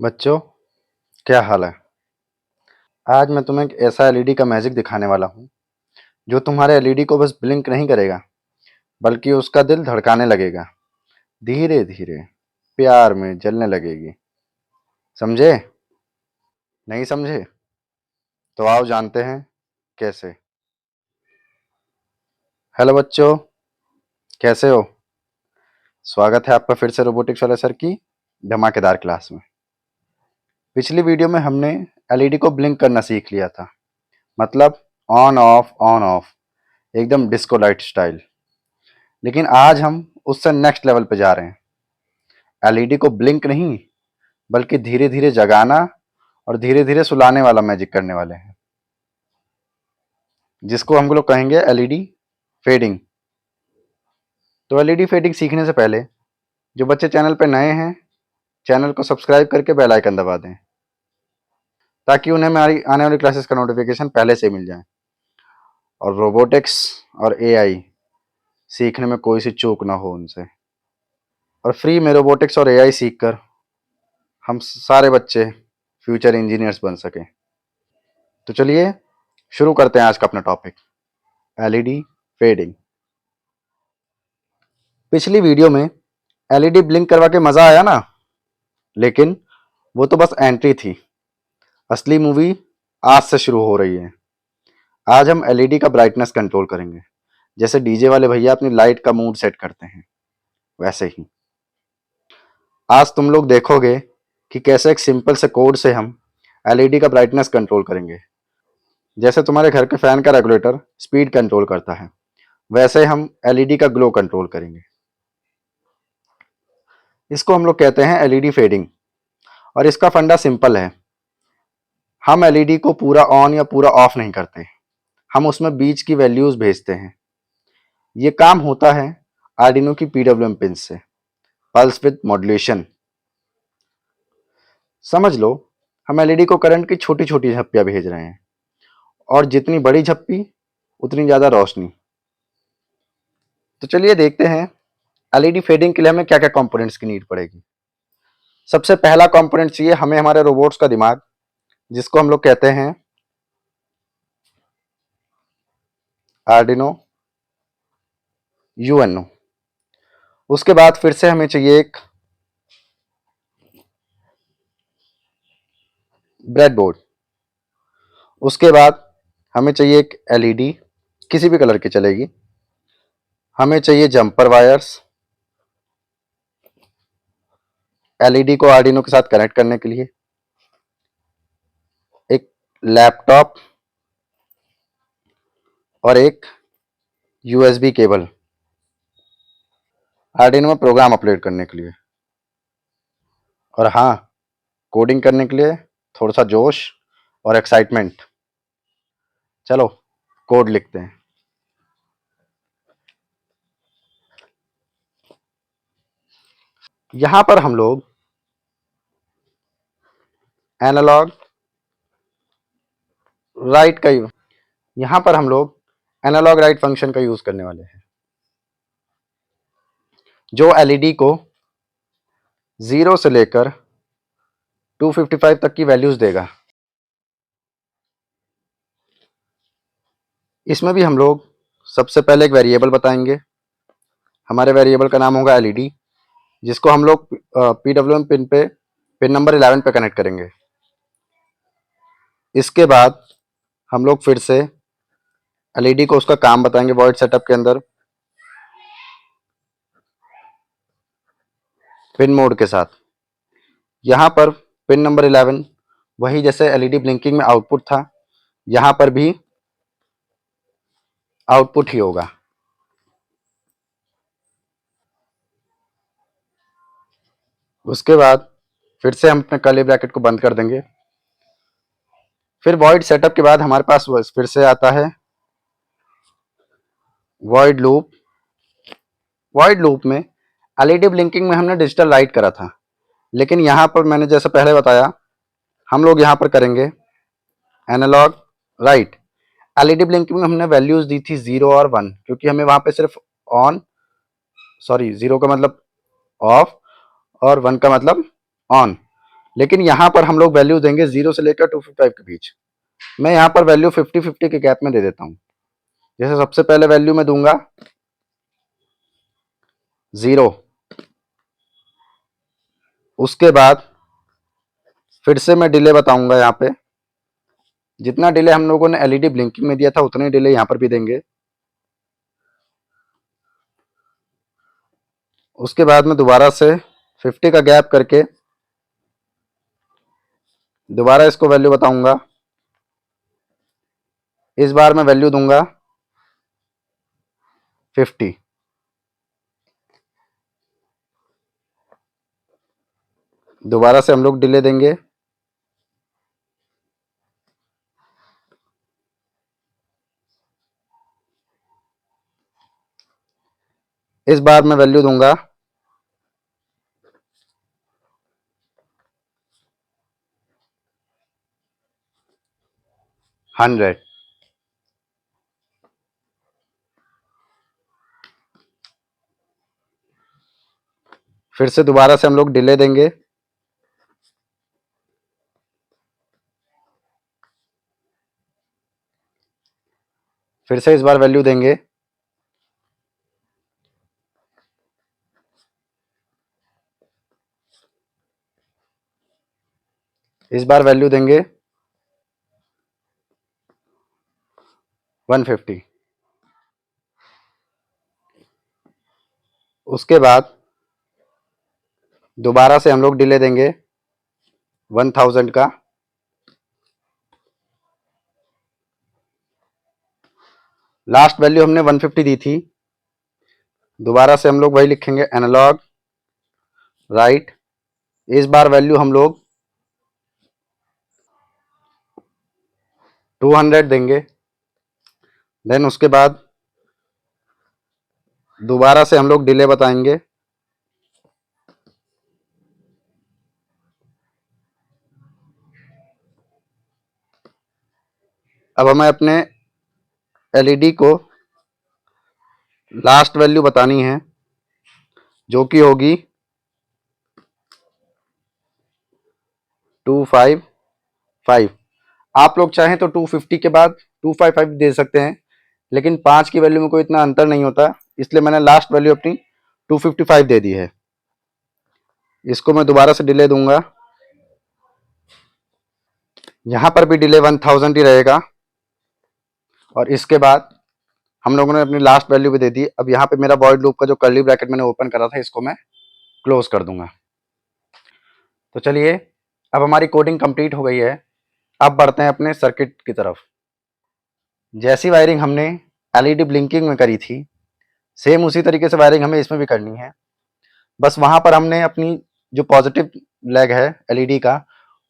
बच्चों, क्या हाल है? आज मैं तुम्हें एक ऐसा एलईडी का मैजिक दिखाने वाला हूँ जो तुम्हारे एलईडी को बस ब्लिंक नहीं करेगा, बल्कि उसका दिल धड़काने लगेगा। धीरे धीरे प्यार में जलने लगेगी। समझे? नहीं समझे? तो आओ जानते हैं कैसे। हेलो बच्चों, कैसे हो? स्वागत है आपका फिर से रोबोटिक्स वाले सर की धमाकेदार क्लास में। पिछली वीडियो में हमने एलईडी को ब्लिंक करना सीख लिया था। मतलब ऑन ऑफ, एकदम डिस्को लाइट स्टाइल। लेकिन आज हम उससे नेक्स्ट लेवल पे जा रहे हैं। एलईडी को ब्लिंक नहीं, बल्कि धीरे धीरे जगाना और धीरे धीरे सुलाने वाला मैजिक करने वाले हैं, जिसको हम लोग कहेंगे एलईडी फेडिंग। तो एलईडी फेडिंग सीखने से पहले जो बच्चे चैनल पे नए हैं, चैनल को सब्सक्राइब करके बेल आइकन दबा दें, ताकि उन्हें हमारी आने वाली क्लासेस का नोटिफिकेशन पहले से मिल जाए और रोबोटिक्स और एआई सीखने में कोई सी चूक ना हो उनसे। और फ्री में रोबोटिक्स और एआई सीखकर हम सारे बच्चे फ्यूचर इंजीनियर्स बन सकें। तो चलिए शुरू करते हैं आज का अपना टॉपिक, एलईडी फेडिंग। पिछली वीडियो में एलईडी ब्लिंक करवा के मजा आया ना? लेकिन वो तो बस एंट्री थी। असली मूवी आज से शुरू हो रही है। आज हम एलईडी का ब्राइटनेस कंट्रोल करेंगे, जैसे डीजे वाले भैया अपनी लाइट का मूड सेट करते हैं, वैसे ही आज तुम लोग देखोगे कि कैसे एक सिंपल से कोड से हम एलईडी का ब्राइटनेस कंट्रोल करेंगे। जैसे तुम्हारे घर के फैन का रेगुलेटर स्पीड कंट्रोल करता है, वैसे हम एलईडी का ग्लो कंट्रोल करेंगे। इसको हम लोग कहते हैं एलईडी फेडिंग। और इसका फंडा सिंपल है। हम एलईडी को पूरा ऑन या पूरा ऑफ नहीं करते, हम उसमें बीच की वैल्यूज भेजते हैं। ये काम होता है आर्डिनो की पीडब्ल्यूएम पिन से, पल्स विद मॉड्यूलेशन। समझ लो हम एलईडी को करंट की छोटी छोटी झप्पियां भेज रहे हैं, और जितनी बड़ी झप्पी उतनी ज्यादा रोशनी। तो चलिए देखते हैं एलईडी फेडिंग के लिए हमें क्या क्या कंपोनेंट्स की नीड पड़ेगी। सबसे पहला कंपोनेंट चाहिए हमें हमारे रोबोट्स का दिमाग, जिसको हम लोग कहते हैं आर्डिनो यूएनओ। उसके बाद फिर से हमें चाहिए एक ब्रेडबोर्ड। उसके बाद हमें चाहिए एक एलईडी, किसी भी कलर की चलेगी। हमें चाहिए जंपर वायर्स एलईडी को आर्डिनो के साथ कनेक्ट करने के लिए, एक लैपटॉप और एक यूएसबी केबल आर्डिनो में प्रोग्राम अपलोड करने के लिए। और हाँ, कोडिंग करने के लिए थोड़ा सा जोश और एक्साइटमेंट। चलो कोड लिखते हैं। यहां पर हम लोग एनालॉग राइट का यहां पर हम लोग एनालॉग राइट फंक्शन का यूज करने वाले हैं, जो एलईडी को 0 से लेकर 255 तक की वैल्यूज देगा। इसमें भी हम लोग सबसे पहले एक वेरिएबल बताएंगे। हमारे वेरिएबल का नाम होगा एलईडी, जिसको हम लोग पीडब्ल्यूएम पिन पे पिन नंबर 11 पे कनेक्ट करेंगे। इसके बाद हम लोग फिर से एलईडी को उसका काम बताएंगे वॉइड सेटअप के अंदर पिन मोड के साथ। यहाँ पर पिन नंबर 11 वही जैसे एलईडी ब्लिंकिंग में आउटपुट था, यहाँ पर भी आउटपुट ही होगा। उसके बाद फिर से हम अपने कर्ली ब्रैकेट को बंद कर देंगे। फिर वॉइड सेटअप के बाद हमारे पास फिर से आता है वॉइड लूप। वॉइड लूप में एलईडी ब्लिंकिंग में हमने डिजिटल लाइट करा था, लेकिन यहाँ पर मैंने जैसे पहले बताया, हम लोग यहाँ पर करेंगे एनालॉग राइट। एलईडी ब्लिंकिंग में हमने वैल्यूज दी थी 0 और 1, क्योंकि हमें वहां पे सिर्फ ऑन, सॉरी 0 का मतलब ऑफ और 1 का मतलब ऑन। लेकिन यहाँ पर हम लोग वैल्यू देंगे 0 से लेकर 255 के बीच। मैं यहाँ पर वैल्यू 50-50 के गैप में दे देता हूँ। जैसे सबसे पहले वैल्यू मैं दूंगा 0, उसके बाद फिर से मैं डिले बताऊंगा। यहाँ पे जितना डिले हम लोगों ने एलईडी ब्लिंकिंग में दिया था उतना ही डिले यहाँ पर भी देंगे। उसके बाद मैं दोबारा से 50 का गैप करके दोबारा इसको वैल्यू बताऊंगा। इस बार मैं वैल्यू दूंगा 50। दोबारा से हम लोग डिले देंगे। इस बार मैं वैल्यू दूंगा 100। फिर से दोबारा से हम लोग डिले देंगे। फिर से इस बार वैल्यू देंगे। इस बार वैल्यू देंगे 150। उसके बाद दोबारा से हम लोग डिले देंगे 1000 का। लास्ट वैल्यू हमने 150 दी थी। दोबारा से हम लोग वही लिखेंगे, एनालॉग राइट। इस बार वैल्यू हम लोग 200 देंगे। देन उसके बाद दोबारा से हम लोग डिले बताएंगे। अब हमें अपने एलईडी को लास्ट वैल्यू बतानी है, जो कि होगी 255। आप लोग चाहें तो 250 के बाद 255 दे सकते हैं, लेकिन 5 की वैल्यू में कोई इतना अंतर नहीं होता, इसलिए मैंने लास्ट वैल्यू अपनी 255 दे दी है। इसको मैं दोबारा से डिले दूंगा। यहां पर भी डिले 1000 ही रहेगा। और इसके बाद हम लोगों ने अपनी लास्ट वैल्यू भी दे दी। अब यहाँ पे मेरा वॉइड लूप का जो कर्ली ब्रैकेट मैंने ओपन करा था, इसको मैं क्लोज कर दूंगा। तो चलिए, अब हमारी कोडिंग कंप्लीट हो गई है। अब बढ़ते हैं अपने सर्किट की तरफ। जैसी वायरिंग हमने एलईडी ब्लिंकिंग में करी थी, सेम उसी तरीके से वायरिंग हमें इसमें भी करनी है। बस वहां पर हमने अपनी जो पॉजिटिव लेग है एलईडी का,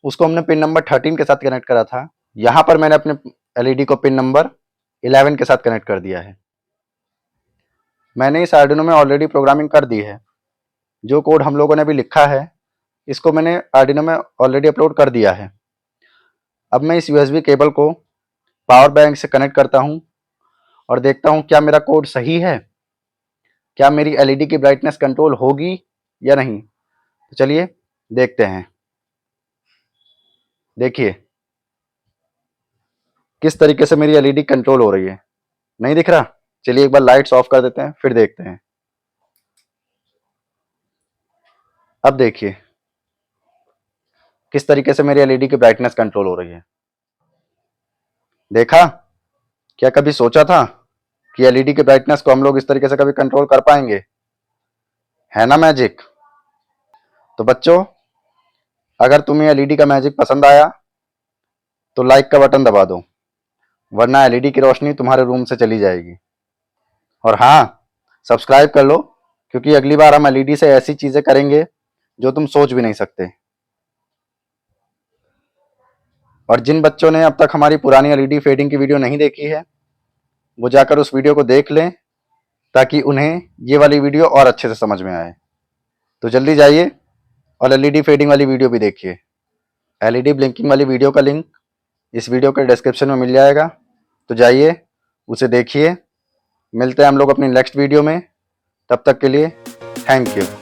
उसको हमने पिन नंबर 13 के साथ कनेक्ट करा था। यहाँ पर मैंने अपने एलईडी को पिन नंबर 11 के साथ कनेक्ट कर दिया है। मैंने इस आर्डिनो में ऑलरेडी प्रोग्रामिंग कर दी है। जो कोड हम लोगों ने अभी लिखा है, इसको मैंने आर्डिनो में ऑलरेडी अपलोड कर दिया है। अब मैं इस यूएसबी केबल को पावर बैंक से कनेक्ट करता हूँ और देखता हूँ क्या मेरा कोड सही है, क्या मेरी एलईडी की ब्राइटनेस कंट्रोल होगी या नहीं। तो चलिए देखते हैं। देखिए किस तरीके से मेरी एलईडी कंट्रोल हो रही है। नहीं दिख रहा? चलिए एक बार लाइट्स ऑफ कर देते हैं, फिर देखते हैं। अब देखिए किस तरीके से मेरी एलईडी की ब्राइटनेस कंट्रोल हो रही है। देखा? क्या कभी सोचा था कि एलईडी की ब्राइटनेस को हम लोग इस तरीके से कभी कंट्रोल कर पाएंगे? है ना मैजिक। तो बच्चों, अगर तुम्हें एलईडी का मैजिक पसंद आया तो लाइक का बटन दबा दो, वरना एलईडी की रोशनी तुम्हारे रूम से चली जाएगी। और हाँ, सब्सक्राइब कर लो, क्योंकि अगली बार हम एलईडी से ऐसी चीजें करेंगे जो तुम सोच भी नहीं सकते। और जिन बच्चों ने अब तक हमारी पुरानी एलईडी फेडिंग की वीडियो नहीं देखी है, वो जाकर उस वीडियो को देख लें, ताकि उन्हें ये वाली वीडियो और अच्छे से समझ में आए। तो जल्दी जाइए और एलईडी फेडिंग वाली वीडियो भी देखिए। एलईडी ब्लिंकिंग वाली वीडियो का लिंक इस वीडियो के डिस्क्रिप्शन में मिल जाएगा, तो जाइए उसे देखिए। मिलते हैं हम लोग अपनी नेक्स्ट वीडियो में। तब तक के लिए थैंक यू।